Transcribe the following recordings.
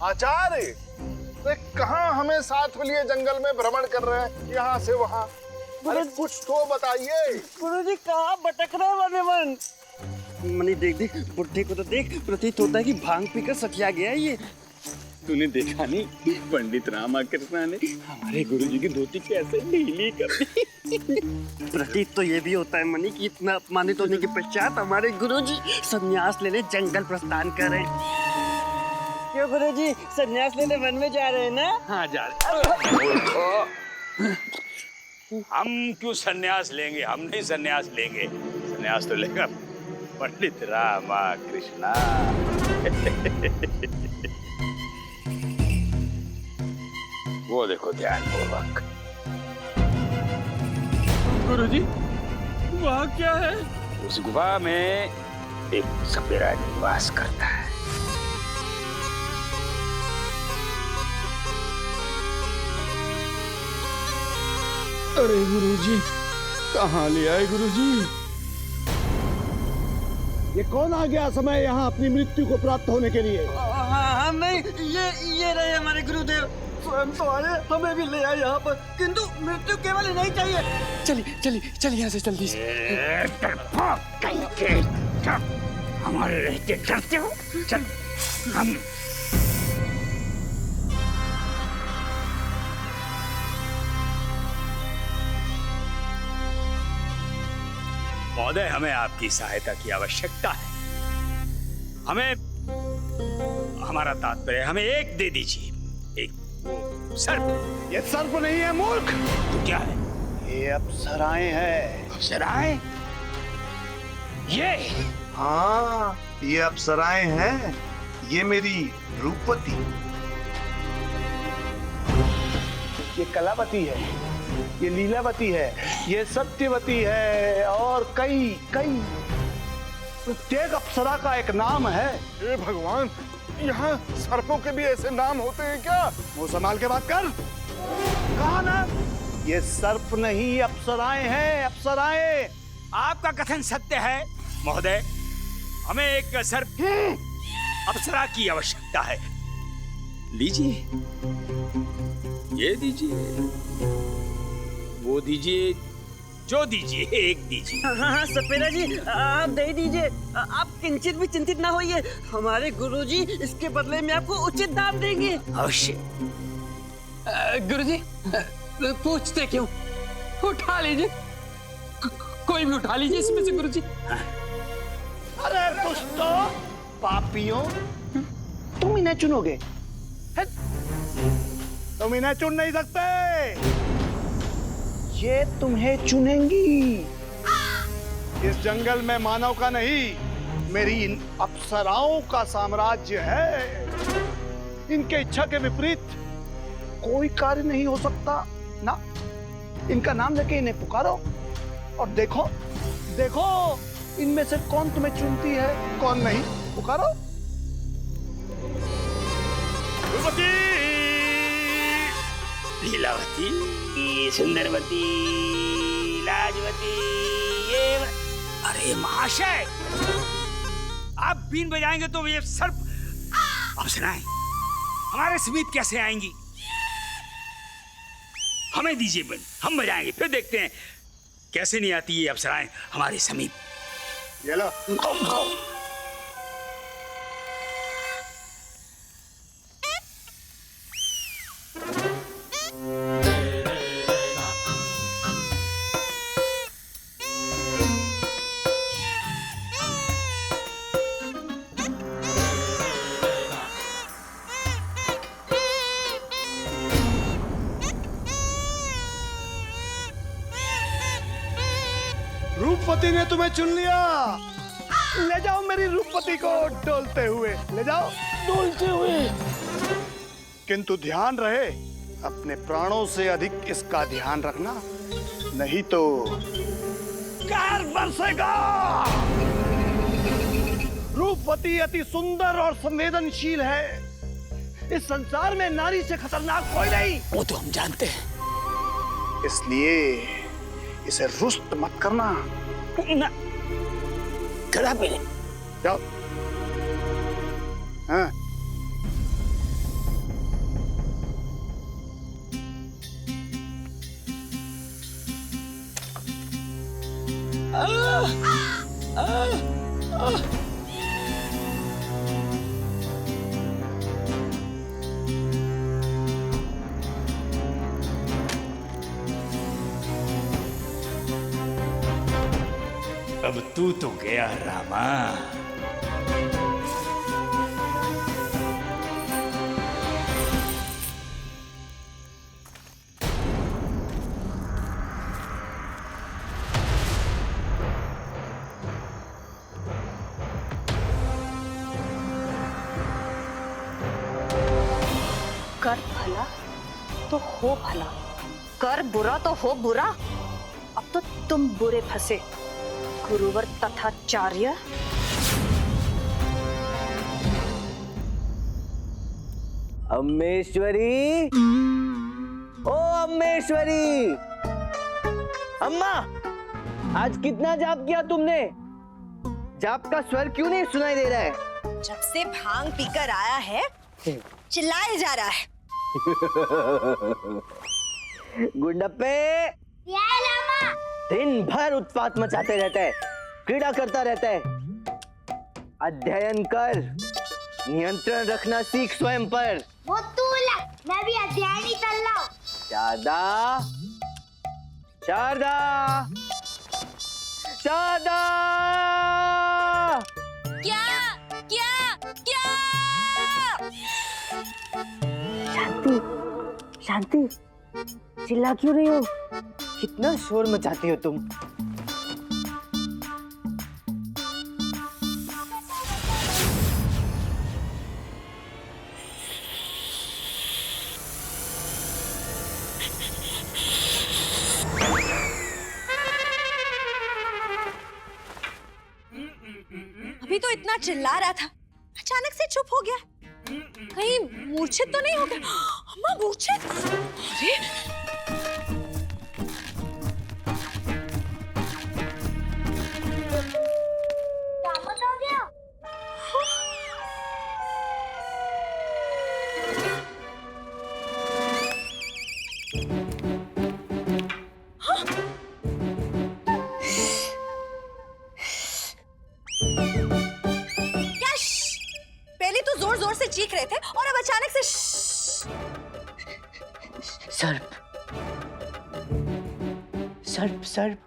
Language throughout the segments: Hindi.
आचार्य कहाँ हमें साथ लिए जंगल में भ्रमण कर रहे हैं, यहाँ से वहाँ? अरे कुछ तो बताइए। गुरुजी कहाँ भटक रहे वन वन? मनी देख देख, बुढ़े को तो देख, प्रतीत होता है कि भांग पीकर सठिया गया है ये। तूने देखा नहीं पंडित रामाकृष्ण ने हमारे गुरुजी की धोती कैसे ढीली कर दी। प्रतीत तो ये भी होता है मनी कि इतना अपमानित होने के पश्चात हमारे गुरुजी संन्यास लेने जंगल प्रस्थान कर रहे हैं। क्यों गुरुजी संन्यास लेने वन में जा रहे हैं ना? हाँ जा रहे। हम क्यों संन्यास लेंगे? हम नहीं संन्यास लेंगे, संन्यास तो लेगा पंडित रामाकृष्ण। वो देखो ध्यानपूर्वक। गुरुजी वहाँ क्या है? उस गुफा में एक सपेरा निवास करता है। अरे गुरुजी कहाँ ले आए गुरुजी? ये कौन आ गया समय यहाँ अपनी मृत्यु को प्राप्त होने के लिए? हाँ नहीं, ये रहे हमारे गुरुदेव। स्वयं तो आए, हमें भी ले आए यहाँ पर, किंतु मृत्यु केवल नहीं चाहिए। चलिए चलिए चलिए यहाँ से जल्दी से। हमारे रहते डरते हो? चल हम महोदय, हमें आपकी सहायता की आवश्यकता है। हमें हमारा तात्पर्य, हमें एक दे दीजिए, एक सर्प। ये सर्प नहीं है मूर्ख। तो क्या है? ये अप्सराएं हैं। अप्सराएं? ये? हाँ, ये अप्सराएं हैं। ये मेरी रूपवती, ये कलावती है, ये लीलावती है, ये सत्यवती है और कई कई। प्रत्येक अप्सरा का एक नाम है। हे भगवान, यहाँ सर्पों के भी ऐसे नाम होते हैं क्या? मुंह संभाल के बात कर। कहा ना, ये सर्प नहीं अप्सराएं हैं, अप्सराएं। आपका कथन सत्य है महोदय। हमें एक सर्प अप्सरा की आवश्यकता है। लीजिए, ये दीजिए, वो दीजिए, जो दीजिए, एक दीजिए। हाँ सपेरा जी, आप दे दीजिए। आप किंचित भी चिंतित ना होइए, हमारे गुरुजी इसके बदले में आपको उचित दाम देंगे। अवश्य। गुरुजी पूछते क्यों? उठा लीजिए, कोई भी उठा लीजिए इसमें से गुरुजी। अरे दुष्टो, पापियों, तुम इन्हें चुनोगे? तुम इन्हें चुन नहीं सकते, ये तुम्हें चुनेंगी। इस जंगल में मानव का नहीं, मेरी इन अप्सराओं का साम्राज्य है। इनके इच्छा के विपरीत कोई कार्य नहीं हो सकता ना। इनका नाम लेके इन्हें पुकारो और देखो देखो इनमें से कौन तुम्हें चुनती है, कौन नहीं। पुकारो। लीलावती, सुंदरवती, लाजवती, ये अरे महाशय, आप बीन बजाएंगे तो ये सर्प अप्सराएं हमारे समीप कैसे आएंगी? हमें दीजिए बीन, हम बजाएंगे, फिर देखते हैं कैसे नहीं आती ये अप्सराएं हमारे समीप। ये लो। रूपवती ने तुम्हें चुन लिया। ले जाओ मेरी रूपवती को डोलते हुए, ले जाओ डोलते हुए। किंतु ध्यान रहे, अपने प्राणों से अधिक इसका ध्यान रखना, नहीं तो कार बरसेगा। रूपवती अति सुंदर और संवेदनशील है। इस संसार में नारी से खतरनाक कोई नहीं। वो तो हम जानते हैं, इसलिए इसे रुष्ट मत करना। ना गला पे जाओ। हाँ। अब तू तो गया रामा। कर भला तो हो भला, कर बुरा तो हो बुरा। अब तो तुम बुरे फंसे गुरुवर तथाचार्य। अम्मेश्वरी, ओ अम्मेश्वरी, अम्मा, आज कितना जाप किया तुमने? जाप का स्वर क्यों नहीं सुनाई दे रहा है? जब से भांग पीकर आया है चिल्लाए जा रहा है। गुंडप्पे, दिन भर उत्पात मचाते रहते हैं, क्रीड़ा करता रहता है। अध्ययन कर, नियंत्रण रखना सीख स्वयं पर। वो तू ला, मैं भी अध्ययन ही कर रहा हूँ। शारदा, शारदा, शारदा! क्या क्या क्या? शांति, शांति, चिल्ला क्यों रही हो? कितना शोर मचाती हो तुम? अभी तो इतना चिल्ला रहा था, अचानक से चुप हो गया। कहीं मूर्छित तो नहीं हो गया? अम्मा मूर्छित? अरे क्या मत हो गया? पहले तो जोर जोर से चीख रहे थे और अब अचानक से सर्प, सर्प, सर्प।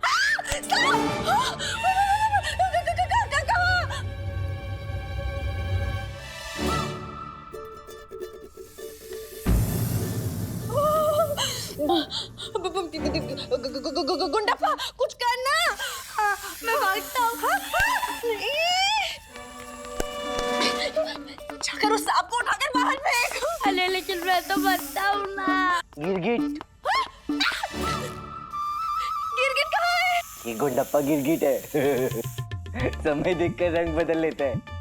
गुंडप्पा कुछ करना, मैं भागता हूँ। जाकर उस सांप को उठाकर बाहर फेंक। अरे लेकिन मैं तो बनता हूँ ना। गिरगिट, गिरगिट कहाँ है? ये गुंडप्पा गिरगिट है। समय देखकर रंग बदल लेता है।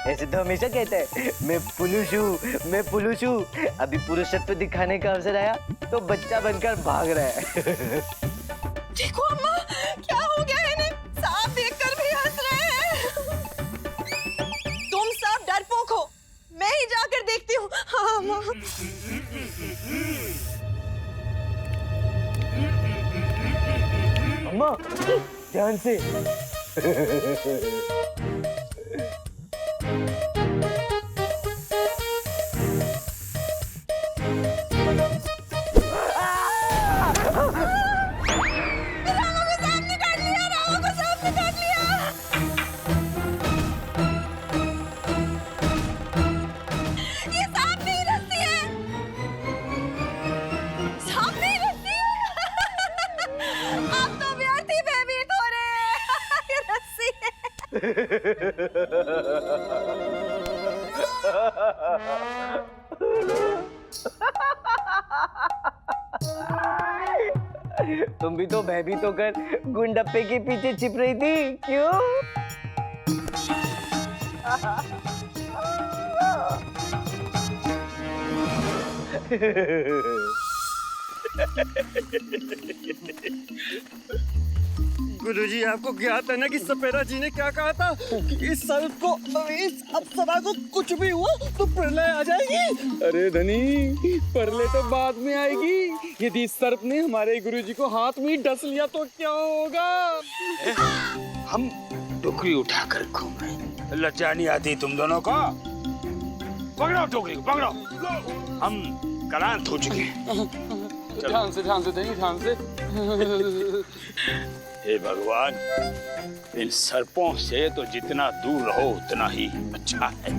ऐसे तो हमेशा कहता है मैं पुरुष हूँ, मैं पुरुष हूँ। अभी पुरुषत्व दिखाने का अवसर आया तो बच्चा बनकर भाग रहा है। देखो अम्मा, क्या हो गया है इन्हें? सांप देखकर भी हंस रहे हैं। तुम सब डरपोक हो, मैं ही जाकर देखती हूँ। हाँ अम्मा। अम्मा, ध्यान से। तुम भी तो भयभीत होकर गुंडप्पे के पीछे छिप रही थी, क्यों? गुरुजी, आपको ज्ञात है ना कि सपेरा जी ने क्या कहा था कि इस सर्प को, इस अप्सरा को कुछ भी हुआ तो प्रलय आ जाएगी। अरे धनी, परले तो बाद में आएगी। यदि इस सर्प ने हमारे गुरुजी को हाथ में ही डस लिया तो क्या होगा? हम टोकरी उठाकर घूम रहे, लज्जा नहीं आती तुम दोनों को? पकड़ो टोकरी को, पकड़ो। हम क्लांत हो चुके हैं। ध्यान से धनी, ध्यान से। हे भगवान, इन सर्पों से तो जितना दूर रहो उतना ही अच्छा है।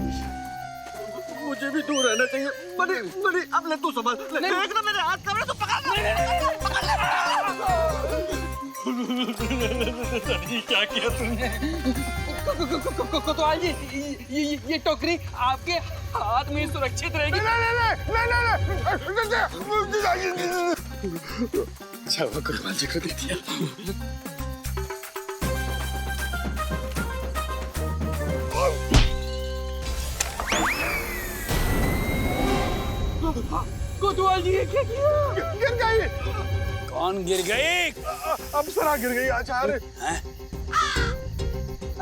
मुझे भी दूर रहना चाहिए। बड़ी बड़ी अब ले तू संभाल। देख ना मेरे हाथ कमरे तो पकड़ ले। क्या किया तुमने? कोतवाल जी, ये टोकरी आपके हाथ में सुरक्षित रहेगी। अच्छा वो कोतवाल जी को दे दिया। कोतवाल जी, ये क्या किया? गिर गई। कौन गिर गई? अप्सरा गिर गई आचार्य।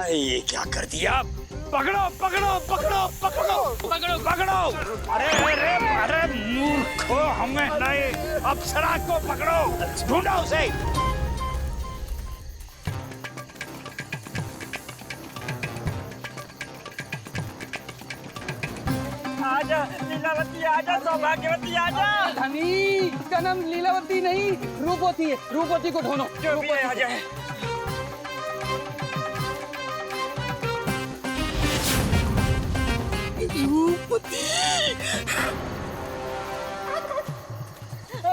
ये क्या कर दिया? पकड़ो पकड़ो पकड़ो पकड़ो पकड़ो पकड़ो! अरे अरे अरे मूर्खो, हमें नहीं, अप्सरा को पकड़ो, ढूंढो उसे। आजा लीलावती, आजा सौभाग्यवती, आजा। धनी का नाम लीलावती नहीं, रूपवती है। रूपवती को ढूंढो। जो भी है आ जाए।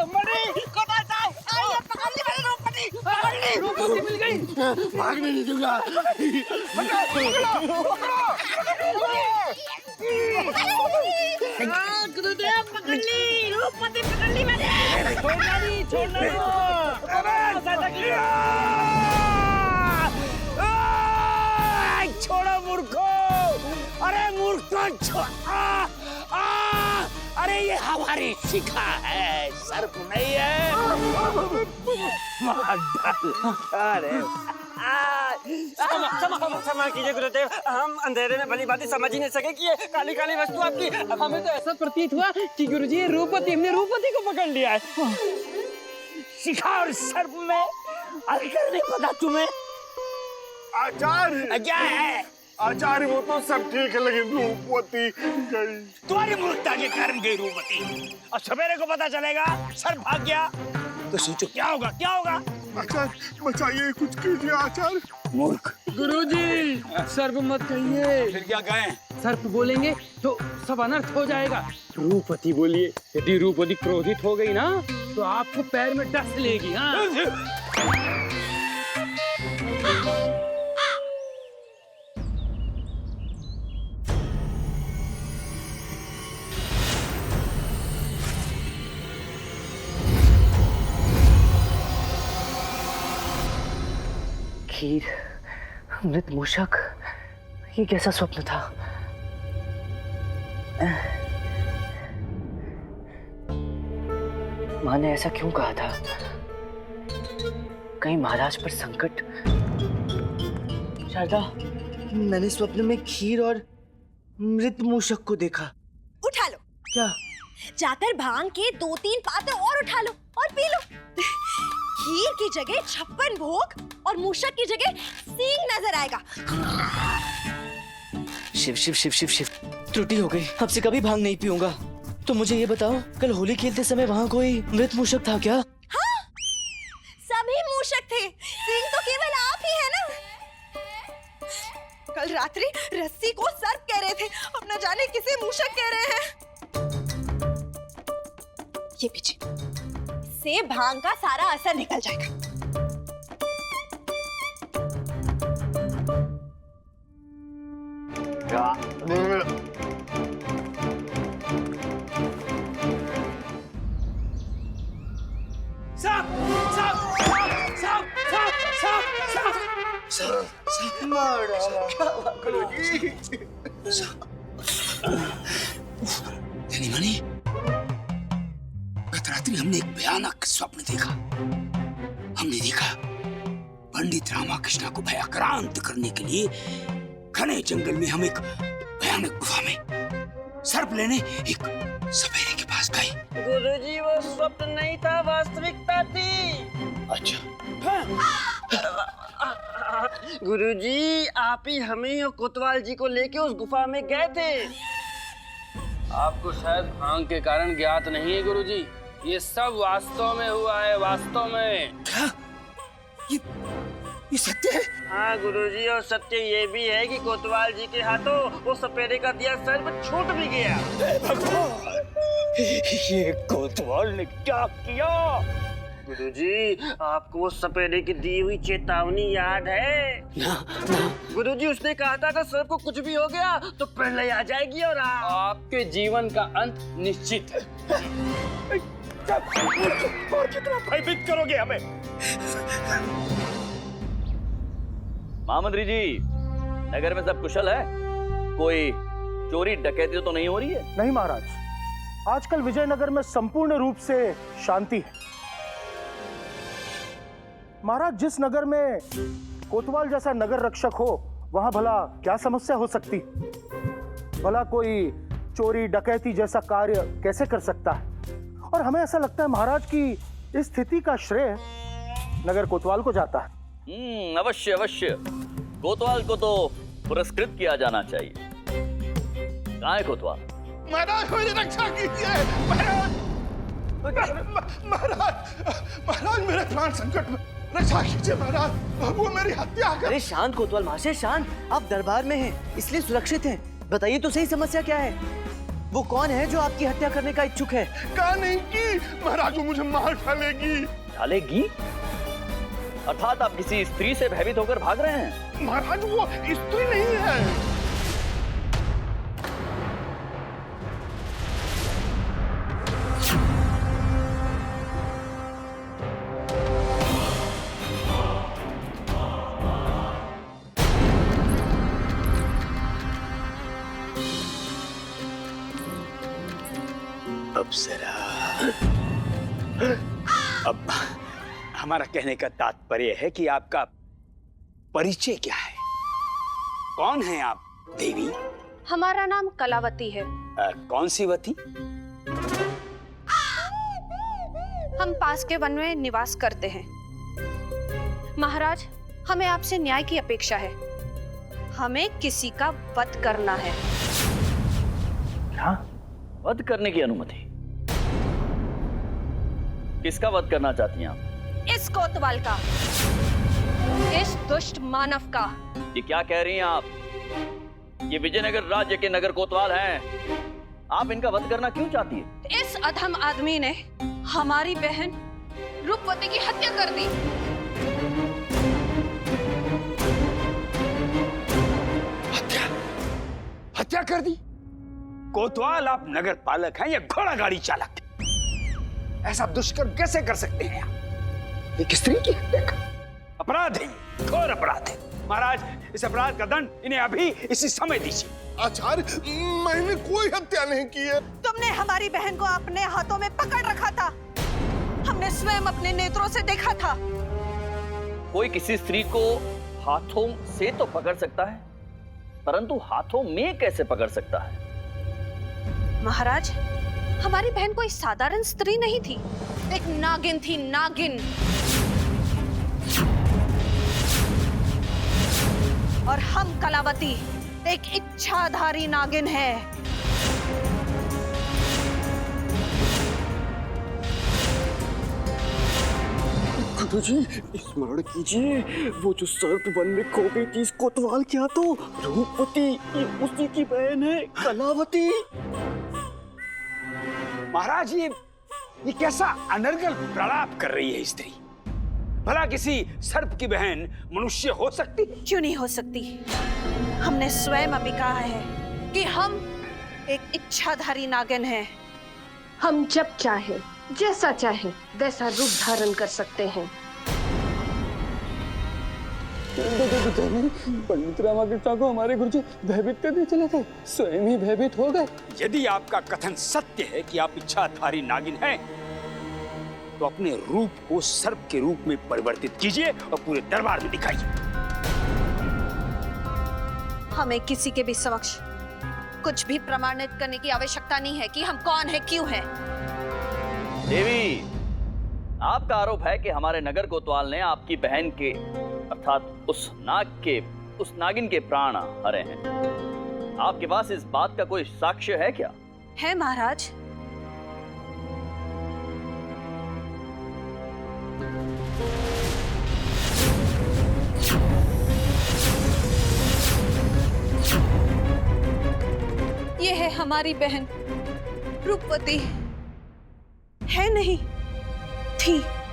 मणि को बचाओ! आइए, पकड़ ली मैंने रूपवती, पकड़ ली। रूपवती मिल गई। भागने नहीं दूंगा। गुरुदेव पकड़ ली, रूपवती पकड़ ली मैंने। छोड़ना नहीं, छोड़ना नहीं। छोड़ो मूर्खो! अरे मूर्खो, अरे ये हमारी शिखा है, सर्प नहीं है। अरे क्षमा कीजिए गुरुदेव, हम अंधेरे में भली बातें समझ ही नहीं सके कि ये काली काली वस्तु आपकी। हमें तो ऐसा प्रतीत हुआ कि गुरुजी ये रूपवती, हमने रूपवती को पकड़ लिया है। शिखा और सर्प में अंतर नहीं पता तुम्हें? आचार्य क्या है? आचार्य वो तो सब ठीक है, लेकिन रूपवती गई। तुम्हारी मूर्खता के कारण गई रूपवती। और सवेरे को पता चलेगा सर्प भाग गया तो सोचो क्या होगा, क्या होगा? आचार्य बचाइए, कुछ कीजिए आचार्य। मूर्ख! गुरुजी सर्प मत कहिए। फिर क्या कहें? सर्प बोलेंगे तो सब अनर्थ हो जाएगा। रूपवती बोलिए, यदि रूपवती क्रोधित हो गई ना तो आपको पैर में डस लेगी। हाँ, खीर, मृत मूषक, ये कैसा स्वप्न था? माँ ने ऐसा क्यों कहा था? कहीं महाराज पर संकट? शारदा, मैंने स्वप्न में खीर और मृत मूषक को देखा। उठा लो। क्या? जाकर भांग के 2-3 पाते और उठा लो और पी लो। खीर की जगह 56 भोग और मूषक की जगह सींग नजर आएगा। शिव शिव शिव शिव शिव, त्रुटि हो गई। अब से कभी भांग नहीं पीऊंगा। तो मुझे ये बताओ, कल होली खेलते समय वहाँ कोई मृत मूषक था क्या? हाँ, सभी मूषक थे, सींग तो केवल आप ही है ना। कल रात्रि रस्सी को सर्प कह रहे थे, अब न जाने किसे मूषक कह रहे हैं। ये पीछे से भांग का सारा असर निकल जाएगा। मणि, गत रात्रि हमने एक भयानक स्वप्न देखा। हमने देखा पंडित रामाकृष्ण को भयाक्रांत करने के लिए घने जंगल में हम एक भयानक गुफा में सर्प लेने एक सपेरे के पास गए। गुरुजी वो स्वप्न नहीं था, वास्तविकता थी। अच्छा। गुरुजी आप ही हमें और कोतवाल जी को लेके उस गुफा में गए थे। आपको शायद भांग के कारण ज्ञात नहीं है गुरुजी, ये सब वास्तव में हुआ है, वास्तव में। क्या? ये सत्य है? हाँ गुरुजी, और सत्य ये भी है कि कोतवाल जी के हाथों वो सपेरे का दिया सर्प छूट भी गया। ये कोतवाल ने क्या किया? गुरुजी, आपको वो सपेरे की दी हुई चेतावनी याद है? ना ना। गुरुजी, उसने कहा था कि सर्प को कुछ भी हो गया तो प्रलय आ जाएगी और आपके जीवन का अंत निश्चित है। और कितना भयभीत करोगे हमें? महामंत्री जी, नगर में सब कुशल है? कोई चोरी डकैती तो नहीं हो रही है? नहीं महाराज, आजकल विजयनगर में संपूर्ण रूप से शांति है। महाराज, जिस नगर में कोतवाल जैसा नगर रक्षक हो वहां भला क्या समस्या हो सकती? भला कोई चोरी डकैती जैसा कार्य कैसे कर सकता है? और हमें ऐसा लगता है महाराज कि इस स्थिति का श्रेय नगर कोतवाल को जाता है। अवश्य अवश्य, कोतवाल को तो पुरस्कृत किया जाना चाहिए। कहाँ है कोतवाल? महाराज, मेरी रक्षा कीजिए। महाराज, मेरे प्राण संकट में, रक्षा कीजिए महाराज, वो मेरी हत्या कर। अरे शांत कोतवाल महाशय, शांत। आप दरबार में हैं, इसलिए सुरक्षित हैं। बताइए तो सही, समस्या क्या है? वो कौन है जो आपकी हत्या करने का इच्छुक है? कहा नहीं कि महाराज वो मुझे मार डालेगी। डालेगी? अर्थात आप किसी स्त्री से भयभीत होकर भाग रहे हैं? महाराज, वो स्त्री नहीं है। अप्सरा। अब हमारा कहने का तात्पर्य है कि आपका परिचय क्या है? कौन है आप देवी? हमारा नाम कलावती है। कौन सी वती? हम पास के वन में निवास करते हैं। महाराज, हमें आपसे न्याय की अपेक्षा है। हमें किसी का वध करना है। क्या? वध करने की अनुमति? किसका वध करना चाहती हैं आप? इस कोतवाल का, इस दुष्ट मानव का। ये क्या कह रही हैं आप? ये विजयनगर राज्य के नगर कोतवाल हैं। आप इनका वध करना क्यों चाहती है? इस अधम आदमी ने हमारी बहन रूपवती की हत्या कर दी। हत्या कर दी? कोतवाल, आप नगर पालक हैं या घोड़ा गाड़ी चालक? ऐसा दुष्कर्म कैसे कर सकते हैं आप? एक स्त्री की हत्या का अपराध है, घोर अपराध है। महाराज, इस अपराध का दंड इन्हें अभी इसी समय दीजिए। आचार्य, मैंने कोई हत्या नहीं की है। तुमने हमारी बहन को अपने हाथों में पकड़ रखा था। हमने स्वयं अपने नेत्रों से देखा था। कोई किसी स्त्री को हाथों से तो पकड़ सकता है, परंतु हाथों में कैसे पकड़ सकता है? महाराज, हमारी बहन कोई साधारण स्त्री नहीं थी, एक नागिन थी, नागिन। और हम कलावती एक इच्छाधारी नागिन है। गुरुजी, स्मरण कीजिए, वो जो सर्प वन में खो गई थी इस कोतवाल के हाथों, रूपवती, ये उसी की बहन है, कलावती। महाराज, ये कैसा अनर्गल प्रलाप कर रही है स्त्री? भला किसी सर्प की बहन मनुष्य हो सकती? क्यों नहीं हो सकती? हमने स्वयं अभी कहा है कि हम एक इच्छाधारी नागिन हैं। हम जब चाहे, जैसा चाहे वैसा रूप धारण कर सकते हैं। पंडित रामाकृष्ण को हमारे गुरुजी भयभीत करने चले थे, स्वयं ही भयभीत हो गए। यदि आपका कथन सत्य है कि आप इच्छाधारी नागिन हैं, तो अपने रूप को सर्प के रूप में परिवर्तित कीजिए और पूरे दरबार में दिखाइए। हमें किसी के भी समक्ष कुछ भी प्रमाणित करने की आवश्यकता नहीं है कि हम कौन है, क्यों है। देवी, आपका आरोप है कि हमारे नगर कोतवाल ने आपकी बहन के अर्थात उस नागिन के प्राण हरे हैं। आपके पास इस बात का कोई साक्ष्य है क्या? है महाराज। हमारी बहन रूपवती है नहीं, थी।